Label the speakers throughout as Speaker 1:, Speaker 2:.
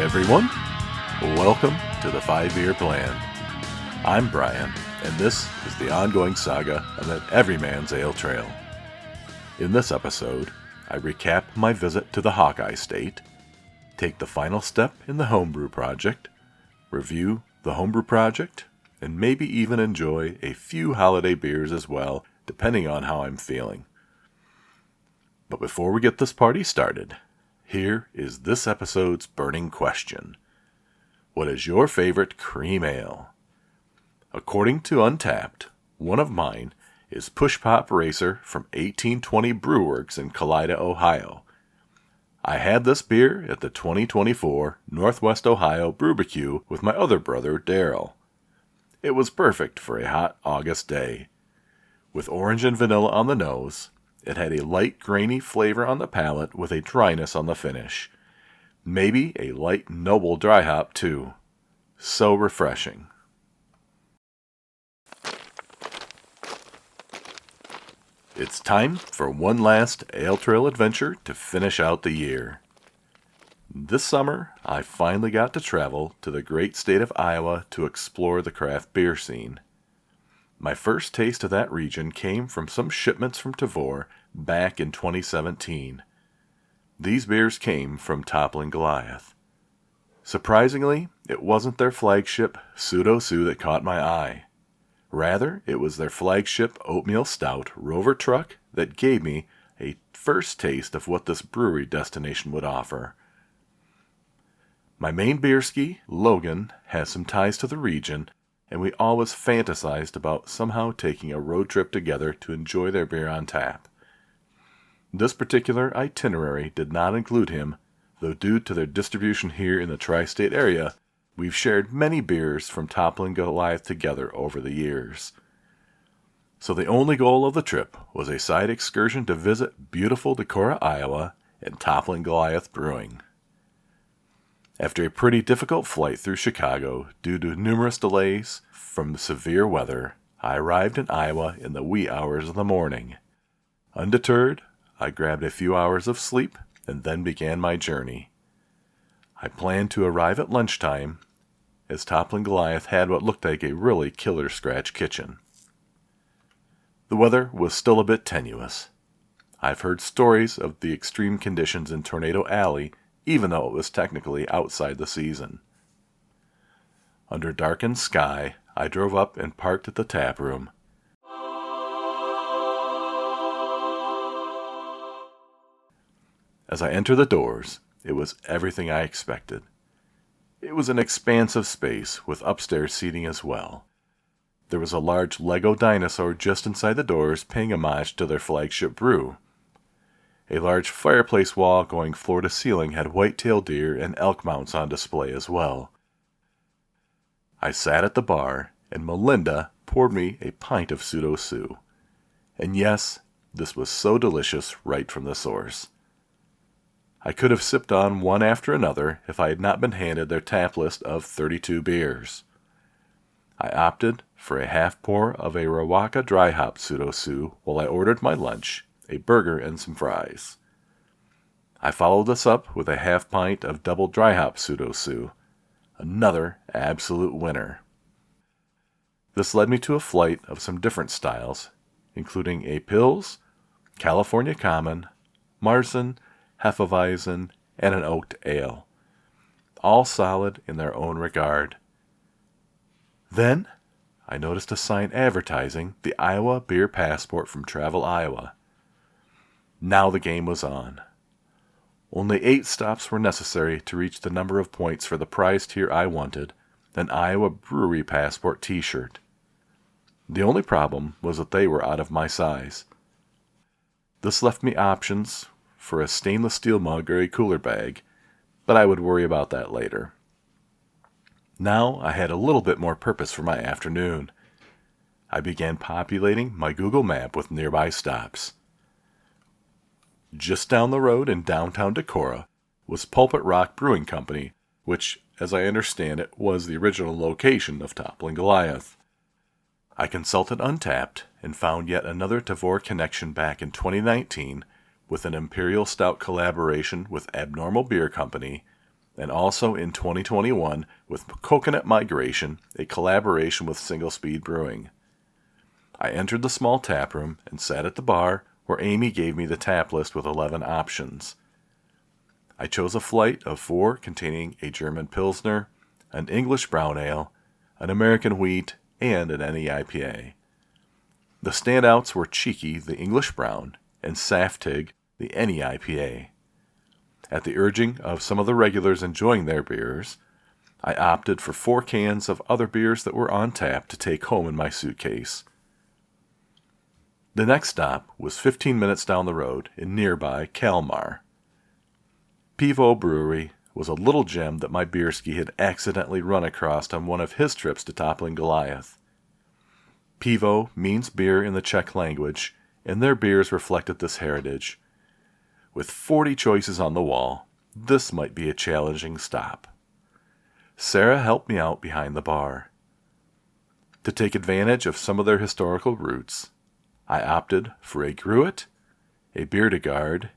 Speaker 1: everyone. Welcome to the 5-Year Plan. I'm Brian, and this is the ongoing saga of an everyman's ale trail. In this episode, I recap my visit to the Hawkeye State, take the final step in the homebrew project, review the homebrew project, and maybe even enjoy a few holiday beers as well, depending on how I'm feeling. But before we get this party started, here is this episode's burning question. What is your favorite cream ale? According to Untapped, one of mine is Push Pop Racer from 1820 Brewworks in Kalida, Ohio. I had this beer at the 2024 Northwest Ohio Brewbarbecue with my other brother, Daryl. It was perfect for a hot August day. With orange and vanilla on the nose, it had a light grainy flavor on the palate with a dryness on the finish. Maybe a light noble dry hop too. So refreshing. It's time for one last ale trail adventure to finish out the year. This summer, I finally got to travel to the great state of Iowa to explore the craft beer scene. My first taste of that region came from some shipments from Tavour back in 2017. These beers came from Toppling Goliath. Surprisingly, it wasn't their flagship Pseudo Sue that caught my eye. Rather, it was their flagship Oatmeal Stout Rover truck that gave me a first taste of what this brewery destination would offer. My main beerski, Logan, has some ties to the region, and we always fantasized about somehow taking a road trip together to enjoy their beer on tap. This particular itinerary did not include him, though due to their distribution here in the tri-state area, we've shared many beers from Toppling Goliath together over the years. So the only goal of the trip was a side excursion to visit beautiful Decorah, Iowa, and Toppling Goliath Brewing. After a pretty difficult flight through Chicago due to numerous delays from severe weather, I arrived in Iowa in the wee hours of the morning. Undeterred, I grabbed a few hours of sleep and then began my journey. I planned to arrive at lunchtime, as Toppling Goliath had what looked like a really killer scratch kitchen. The weather was still a bit tenuous. I've heard stories of the extreme conditions in Tornado Alley, even though it was technically outside the season. Under darkened sky, I drove up and parked at the tap room. As I entered the doors, it was everything I expected. It was an expansive space with upstairs seating as well. There was a large Lego dinosaur just inside the doors paying homage to their flagship brew. A large fireplace wall going floor to ceiling had white-tailed deer and elk mounts on display as well. I sat at the bar, and Melinda poured me a pint of Pseudo Sue. And yes, this was so delicious right from the source. I could have sipped on one after another if I had not been handed their tap list of 32 beers. I opted for a half pour of a Rawaka dry hop Pseudo Sue while I ordered my lunch, a burger and some fries. I followed this up with a half pint of double dry hop Pseudo Sue, another absolute winner. This led me to a flight of some different styles, including a Pils, California Common, Marzen, Hefeweizen, and an oaked ale, all solid in their own regard. Then I noticed a sign advertising the Iowa Beer Passport from Travel Iowa. Now the game was on. Only 8 stops were necessary to reach the number of points for the prize tier I wanted, an Iowa Brewery Passport t-shirt. The only problem was that they were out of my size. This left me options for a stainless steel mug or a cooler bag, but I would worry about that later. Now I had a little bit more purpose for my afternoon. I began populating my Google map with nearby stops. Just down the road in downtown Decorah was Pulpit Rock Brewing Company, which, as I understand it, was the original location of Toppling Goliath. I consulted Untapped and found yet another Tavour connection back in 2019 with an Imperial Stout collaboration with Abnormal Beer Company and also in 2021 with Coconut Migration, a collaboration with Single Speed Brewing. I entered the small tap room and sat at the bar where Amy gave me the tap list with 11 options. I chose a flight of 4 containing a German Pilsner, an English Brown Ale, an American Wheat, and an NE-IPA. The standouts were Cheeky, the English Brown, and Saftig, the NE-IPA. At the urging of some of the regulars enjoying their beers, I opted for 4 cans of other beers that were on tap to take home in my suitcase. The next stop was 15 minutes down the road in nearby Kalmar. Pivo Brewery was a little gem that my beerski had accidentally run across on one of his trips to Toppling Goliath. Pivo means beer in the Czech language, and their beers reflected this heritage. With 40 choices on the wall, this might be a challenging stop. Sarah helped me out behind the bar. To take advantage of some of their historical roots, I opted for a Gruit, a Bierdegard,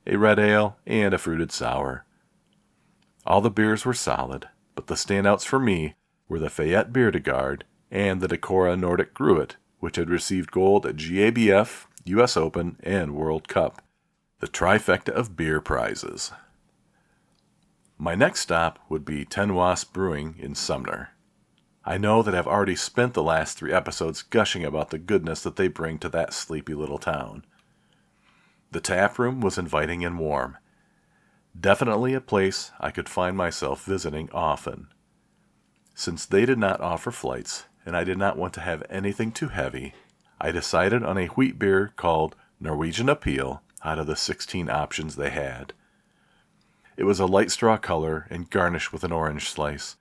Speaker 1: a red ale, and a fruited sour. All the beers were solid, but the standouts for me were the Fayette Bierdegard and the Decora Nordic Gruit, which had received gold at GABF, US Open, and World Cup, the trifecta of beer prizes. My next stop would be Ten Wasp Brewing in Sumner. I know that I've already spent the last 3 episodes gushing about the goodness that they bring to that sleepy little town. The tap room was inviting and warm. Definitely a place I could find myself visiting often. Since they did not offer flights, and I did not want to have anything too heavy, I decided on a wheat beer called Norwegian Appeal out of the 16 options they had. It was a light straw color and garnished with an orange slice.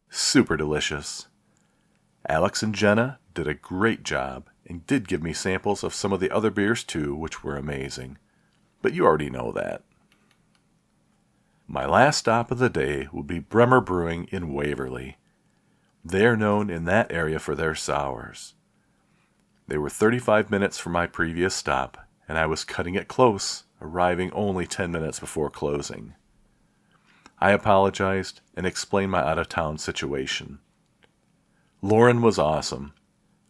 Speaker 1: Super delicious. Alex and Jenna did a great job and did give me samples of some of the other beers too, which were amazing. But you already know that. My last stop of the day would be Bremer Brewing in Waverly. They are known in that area for their sours. They were 35 minutes from my previous stop, and I was cutting it close, arriving only 10 minutes before closing. I apologized and explained my out-of-town situation. Lauren was awesome,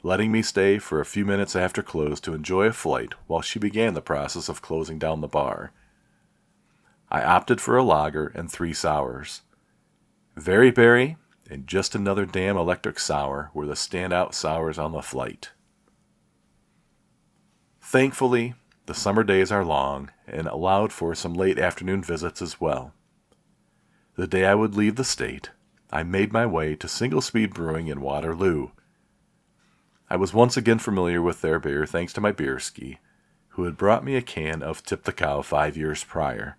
Speaker 1: letting me stay for a few minutes after close to enjoy a flight while she began the process of closing down the bar. I opted for a lager and 3 sours. Very Berry and Just Another Damn Electric Sour were the standout sours on the flight. Thankfully, the summer days are long and allowed for some late afternoon visits as well. The day I would leave the state, I made my way to Single Speed Brewing in Waterloo. I was once again familiar with their beer thanks to my beerski, who had brought me a can of Tip the Cow 5 years prior.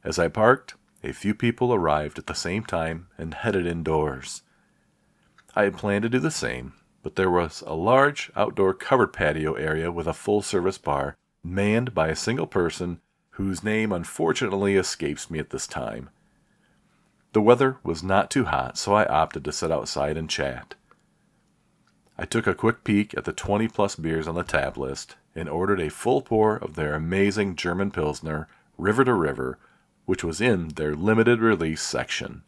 Speaker 1: As I parked, a few people arrived at the same time and headed indoors. I had planned to do the same, but there was a large outdoor covered patio area with a full-service bar manned by a single person whose name unfortunately escapes me at this time. The weather was not too hot, so I opted to sit outside and chat. I took a quick peek at the 20-plus beers on the tab list and ordered a full pour of their amazing German Pilsner, River to River, which was in their limited release section.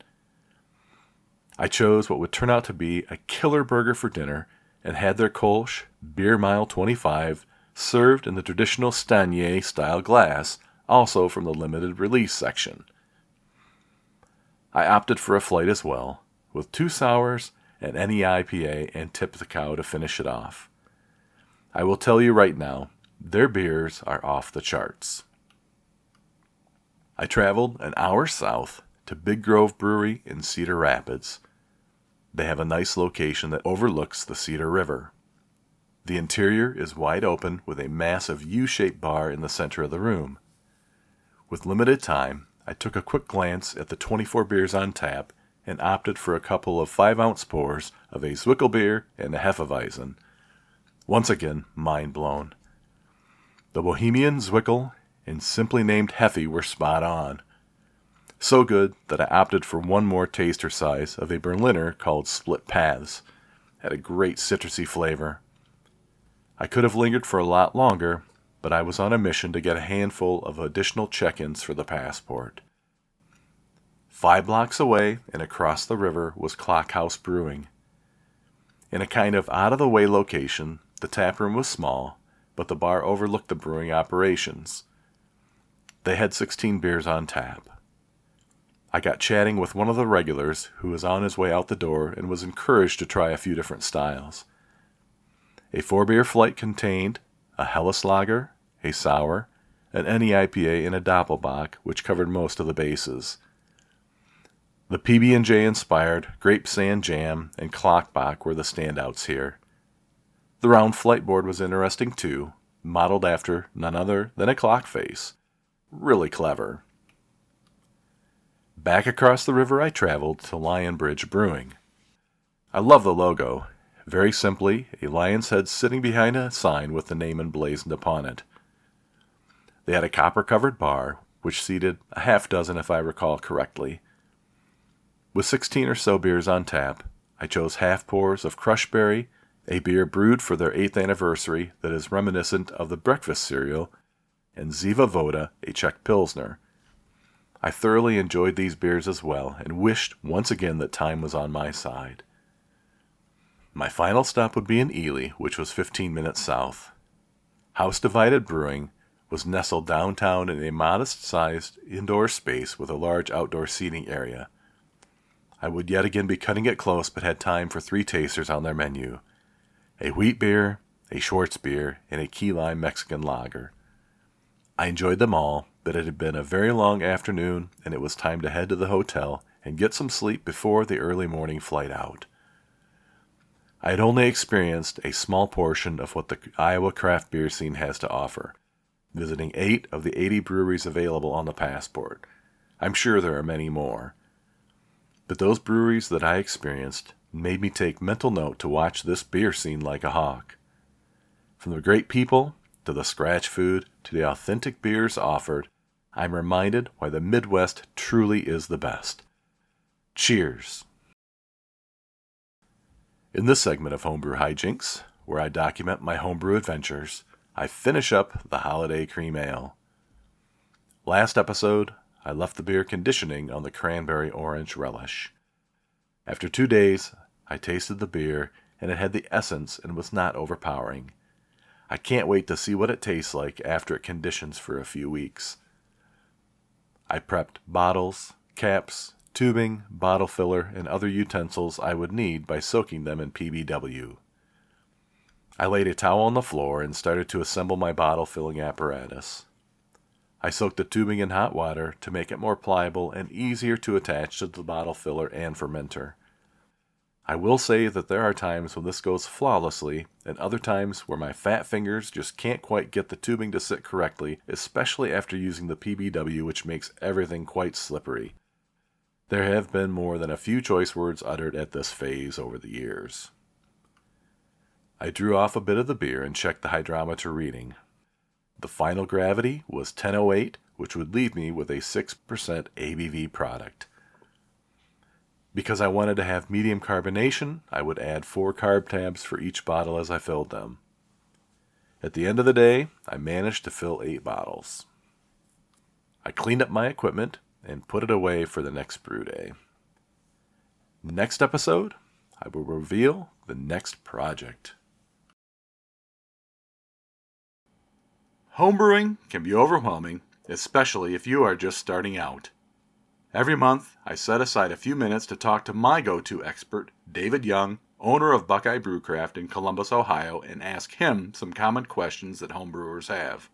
Speaker 1: I chose what would turn out to be a killer burger for dinner and had their Kolsch Beer Mile 25 served in the traditional Stanier style glass, also from the limited release section. I opted for a flight as well, with 2 sours, an NE-IPA, and Tip the Cow to finish it off. I will tell you right now, their beers are off the charts. I traveled an hour south to Big Grove Brewery in Cedar Rapids. They have a nice location that overlooks the Cedar River. The interior is wide open with a massive U-shaped bar in the center of the room. With limited time, I took a quick glance at the 24 beers on tap and opted for a couple of 5-ounce pours of a Zwickel beer and a Hefeweizen. Once again, mind blown. The Bohemian Zwickel and simply named Heffy were spot on. So good that I opted for one more taster size of a Berliner called Split Paths. Had a great citrusy flavor. I could have lingered for a lot longer, but I was on a mission to get a handful of additional check-ins for the passport. 5 blocks away and across the river was Clockhouse Brewing. In a kind of out-of-the-way location, the taproom was small, but the bar overlooked the brewing operations. They had 16 beers on tap. I got chatting with one of the regulars who was on his way out the door and was encouraged to try a few different styles. A 4-beer flight contained a Helles Lager, a Sour, an NE IPA, and a Doppelbock, which covered most of the bases. The PB&J inspired Grape Sand Jam and Clockbock were the standouts here. The round flight board was interesting too, modeled after none other than a clock face. Really clever. Back across the river I traveled to Lionbridge Brewing. I love the logo. Very simply, a lion's head sitting behind a sign with the name emblazoned upon it. They had a copper-covered bar, which seated a half dozen if I recall correctly. With 16 or so beers on tap, I chose half pours of Crushberry, a beer brewed for their 8th anniversary that is reminiscent of the breakfast cereal, and Ziva Voda, a Czech Pilsner. I thoroughly enjoyed these beers as well and wished once again that time was on my side. My final stop would be in Ely, which was 15 minutes south. House Divided Brewing was nestled downtown in a modest-sized indoor space with a large outdoor seating area. I would yet again be cutting it close but had time for 3 tasters on their menu. A wheat beer, a Schwartz beer, and a key lime Mexican lager. I enjoyed them all, but it had been a very long afternoon and it was time to head to the hotel and get some sleep before the early morning flight out. I had only experienced a small portion of what the Iowa craft beer scene has to offer, visiting 8 of the 80 breweries available on the passport. I'm sure there are many more. But those breweries that I experienced made me take mental note to watch this beer scene like a hawk. From the great people, to the scratch food, to the authentic beers offered, I'm reminded why the Midwest truly is the best. Cheers! In this segment of Homebrew Hijinks, where I document my homebrew adventures, I finish up the Holiday Cream Ale. Last episode, I left the beer conditioning on the cranberry orange relish. After 2 days, I tasted the beer, and it had the essence and was not overpowering. I can't wait to see what it tastes like after it conditions for a few weeks. I prepped bottles, caps, tubing, bottle filler, and other utensils I would need by soaking them in PBW. I laid a towel on the floor and started to assemble my bottle filling apparatus. I soaked the tubing in hot water to make it more pliable and easier to attach to the bottle filler and fermenter. I will say that there are times when this goes flawlessly and other times where my fat fingers just can't quite get the tubing to sit correctly, especially after using the PBW, which makes everything quite slippery. There have been more than a few choice words uttered at this phase over the years. I drew off a bit of the beer and checked the hydrometer reading. The final gravity was 1008, which would leave me with a 6% ABV product. Because I wanted to have medium carbonation, I would add 4 carb tabs for each bottle as I filled them. At the end of the day, I managed to fill 8 bottles. I cleaned up my equipment and put it away for the next brew day. Next episode, I will reveal the next project. Homebrewing can be overwhelming, especially if you are just starting out. Every month, I set aside a few minutes to talk to my go-to expert, David Young, owner of Buckeye Brewcraft in Columbus, Ohio, and ask him some common questions that homebrewers have.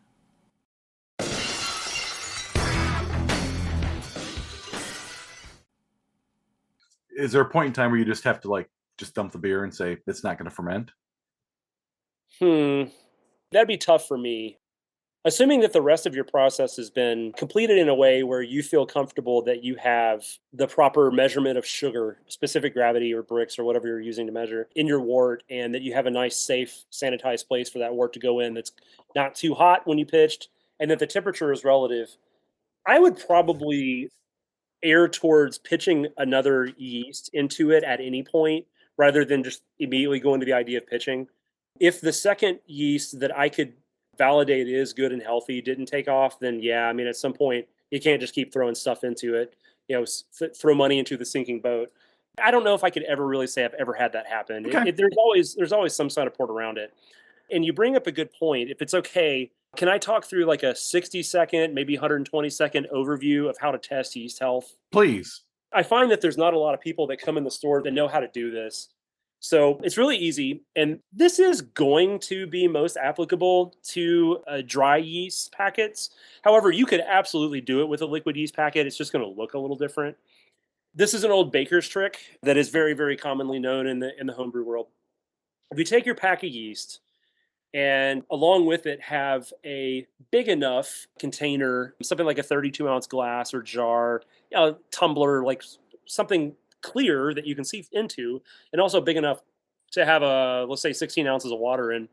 Speaker 1: Is there a point in time where you just have to just dump the beer and say it's not going to ferment?
Speaker 2: That'd be tough for me. Assuming that the rest of your process has been completed in a way where you feel comfortable that you have the proper measurement of sugar, specific gravity or bricks or whatever you're using to measure in your wort, and that you have a nice, safe, sanitized place for that wort to go in that's not too hot when you pitched, and that the temperature is relative, I would probably err towards pitching another yeast into it at any point rather than just immediately going to the idea of pitching. If the second yeast that I could validate is good and healthy didn't take off, then yeah, I mean, at some point you can't just keep throwing stuff into it. throw money into the sinking boat. I don't know if I could ever really say I've ever had that happen.
Speaker 1: Okay.
Speaker 2: There's always some sort of port around it. And you bring up a good point. If it's okay, can I talk through like a 60-second, maybe 120-second overview of how to test yeast health?
Speaker 1: Please.
Speaker 2: I find that there's not a lot of people that come in the store that know how to do this. So it's really easy. And this is going to be most applicable to dry yeast packets. However, you could absolutely do it with a liquid yeast packet. It's just going to look a little different. This is an old baker's trick that is very, very commonly known in the homebrew world. If you take your pack of yeast and along with it have a big enough container, something like a 32-ounce glass or jar, tumbler, like something clear that you can see into, and also big enough to have let's say 16 ounces of water in. You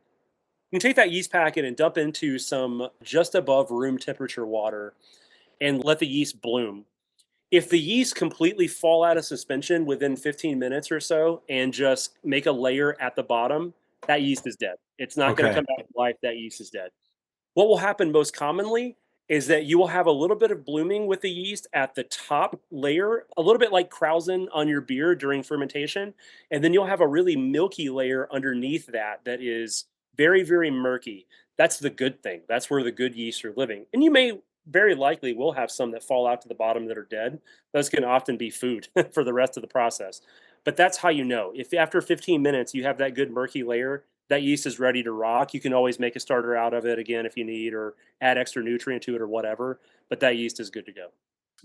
Speaker 2: can take that yeast packet and dump into some just above room temperature water and let the yeast bloom. If the yeast completely fall out of suspension within 15 minutes or so and just make a layer at the bottom, that yeast is dead. It's not going to
Speaker 1: Okay.
Speaker 2: come back to life. That yeast is dead. What will happen most commonly is that you will have a little bit of blooming with the yeast at the top layer, a little bit like krausen on your beer during fermentation. And then you'll have a really milky layer underneath that is very, very murky. That's the good thing. That's where the good yeast are living. And you may very likely will have some that fall out to the bottom that are dead. Those can often be food for the rest of the process. But that's how you know. If after 15 minutes you have that good murky layer, that yeast is ready to rock. You can always make a starter out of it again if you need, or add extra nutrient to it or whatever. But that yeast is good to go.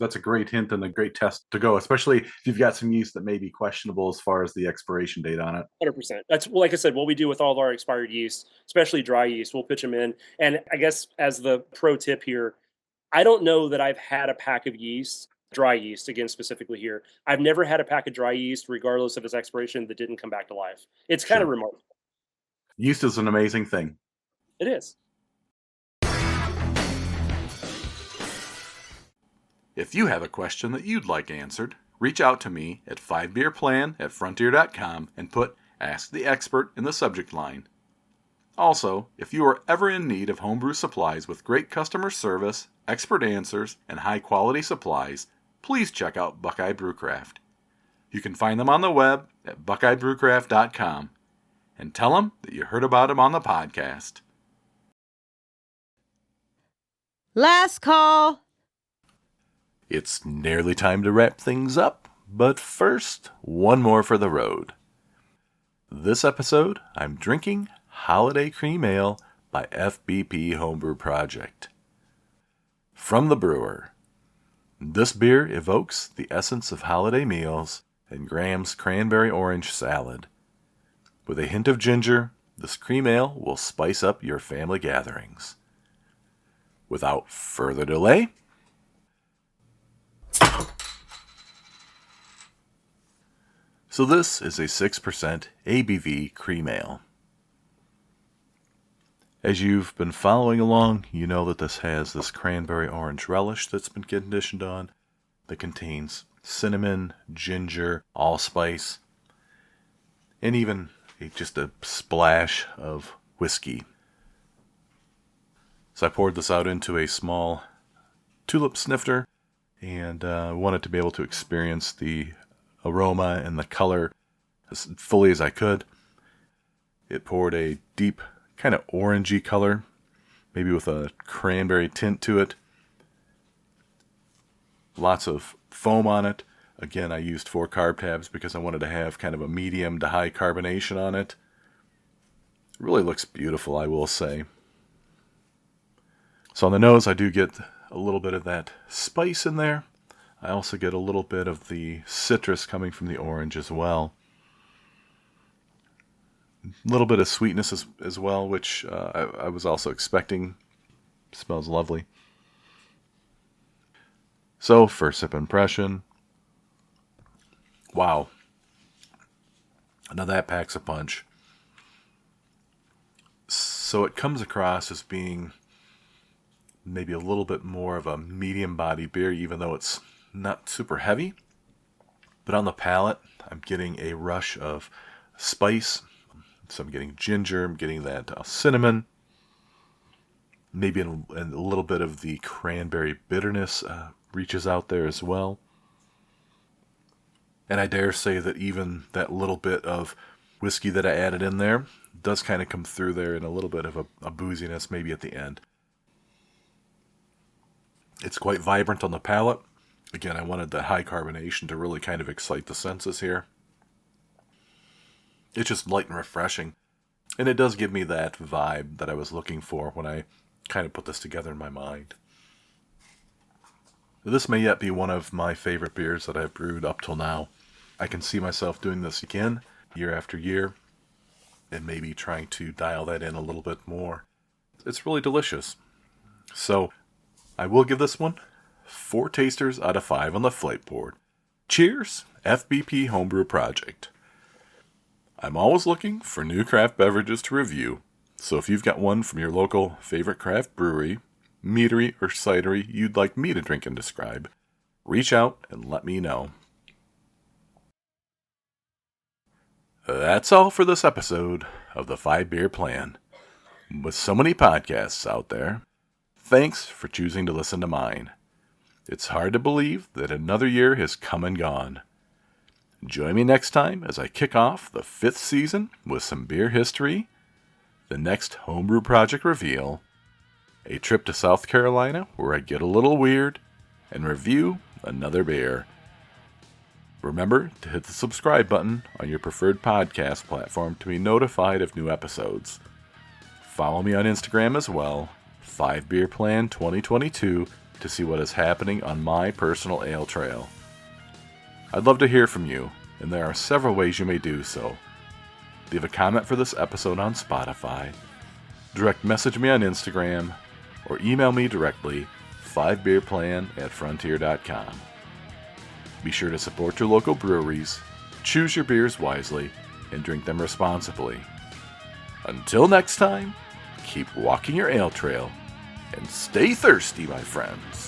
Speaker 1: That's a great hint and a great test to go, especially if you've got some yeast that may be questionable as far as the expiration date on it.
Speaker 2: 100%. That's like I said, what we do with all of our expired yeast, especially dry yeast. We'll pitch them in. And I guess as the pro tip here, I don't know that I've had a pack of yeast, dry yeast, again, specifically here. I've never had a pack of dry yeast, regardless of its expiration, that didn't come back to life. It's kind of
Speaker 1: Sure.
Speaker 2: remarkable.
Speaker 1: Yeast is an amazing thing.
Speaker 2: It is.
Speaker 1: If you have a question that you'd like answered, reach out to me at 5beerplan@frontier.com and put Ask the Expert in the subject line. Also, if you are ever in need of homebrew supplies with great customer service, expert answers, and high-quality supplies, please check out Buckeye Brewcraft. You can find them on the web at buckeyebrewcraft.com and tell them that you heard about them on the podcast.
Speaker 3: Last call.
Speaker 1: It's nearly time to wrap things up, but first, one more for the road. This episode, I'm drinking Holiday Cream Ale by FBP Homebrew Project. From the brewer, this beer evokes the essence of holiday meals and Graham's cranberry orange salad. With a hint of ginger, this cream ale will spice up your family gatherings. Without further delay, so this is a 6% ABV cream ale. As you've been following along, you know that this has this cranberry orange relish that's been conditioned on that contains cinnamon, ginger, allspice, and even just a splash of whiskey. So I poured this out into a small tulip snifter and wanted to be able to experience the aroma and the color as fully as I could. It poured a deep kind of orangey color, maybe with a cranberry tint to it. Lots of foam on it. Again, I used 4 carb tabs because I wanted to have kind of a medium to high carbonation on it. It really looks beautiful, I will say. So on the nose, I do get a little bit of that spice in there. I also get a little bit of the citrus coming from the orange as well. A little bit of sweetness as well, which I was also expecting. Smells lovely. So, first sip impression. Wow. Now that packs a punch. So it comes across as being maybe a little bit more of a medium body beer, even though it's not super heavy. But on the palate, I'm getting a rush of spice. So I'm getting ginger, I'm getting that cinnamon. Maybe a little bit of the cranberry bitterness reaches out there as well. And I dare say that even that little bit of whiskey that I added in there does kind of come through there in a little bit of a booziness maybe at the end. It's quite vibrant on the palate. Again, I wanted that high carbonation to really kind of excite the senses here. It's just light and refreshing. And it does give me that vibe that I was looking for when I kind of put this together in my mind. This may yet be one of my favorite beers that I've brewed up till now. I can see myself doing this again, year after year, and maybe trying to dial that in a little bit more. It's really delicious. So, I will give this one 4 tasters out of 5 on the Flightboard. Cheers, FBP Homebrew Project. I'm always looking for new craft beverages to review, so if you've got one from your local favorite craft brewery, meadery, or cidery you'd like me to drink and describe, reach out and let me know. That's all for this episode of the 5 Beer Plan. With so many podcasts out there, thanks for choosing to listen to mine. It's hard to believe that another year has come and gone. Join me next time as I kick off the 5th season with some beer history, the next homebrew project reveal, a trip to South Carolina where I get a little weird, and review another beer. Remember to hit the subscribe button on your preferred podcast platform to be notified of new episodes. Follow me on Instagram as well, 5 Beer Plan 2022, to see what is happening on my personal ale trail. I'd love to hear from you, and there are several ways you may do so. Leave a comment for this episode on Spotify, direct message me on Instagram, or email me directly, 5beerplan@frontier.com. Be sure to support your local breweries, choose your beers wisely, and drink them responsibly. Until next time, keep walking your ale trail, and stay thirsty, my friends.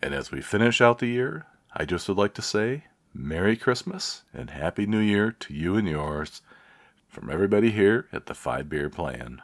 Speaker 1: And as we finish out the year, I just would like to say Merry Christmas and Happy New Year to you and yours from everybody here at the 5 Beer Plan.